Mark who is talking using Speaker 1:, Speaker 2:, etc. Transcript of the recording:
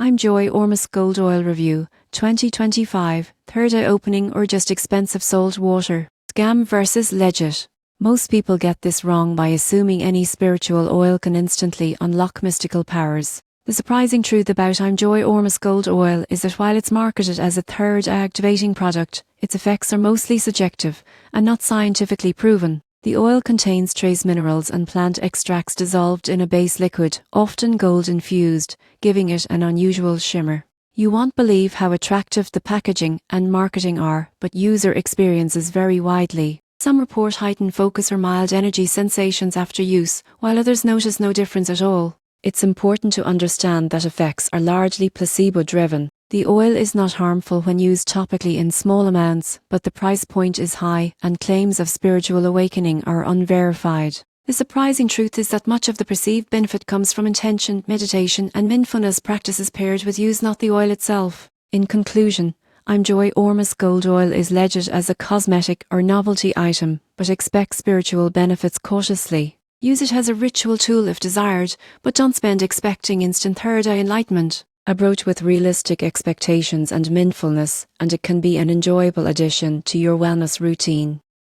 Speaker 1: I'm Joy. Ormus Gold Oil Review 2025. Third eye opening or just expensive salt water? Scam versus legit. Most people get this wrong by assuming any spiritual oil can instantly unlock mystical powers. The surprising truth about I'm Joy Ormus Gold Oil is that while it's marketed as a third eye activating product, its effects are mostly subjective and not scientifically proven. The oil contains trace minerals and plant extracts dissolved in a base liquid, often gold infused, giving it an unusual shimmer. You won't believe how attractive the packaging and marketing are, but user experiences vary widely. Some report heightened focus or mild energy sensations after use, while others notice no difference at all. It's important to understand that effects are largely placebo-driven. The oil is not harmful when used topically in small amounts, but the price point is high and claims of spiritual awakening are unverified. The surprising truth is that much of the perceived benefit comes from intention, meditation and mindfulness practices paired with use, not the oil itself. In conclusion, I'm Joy Ormus Gold Oil is legit as a cosmetic or novelty item, but expect spiritual benefits cautiously. Use it as a ritual tool if desired, but don't spend expecting instant third eye enlightenment. Approach with realistic expectations and mindfulness, and it can be an enjoyable addition to your wellness routine.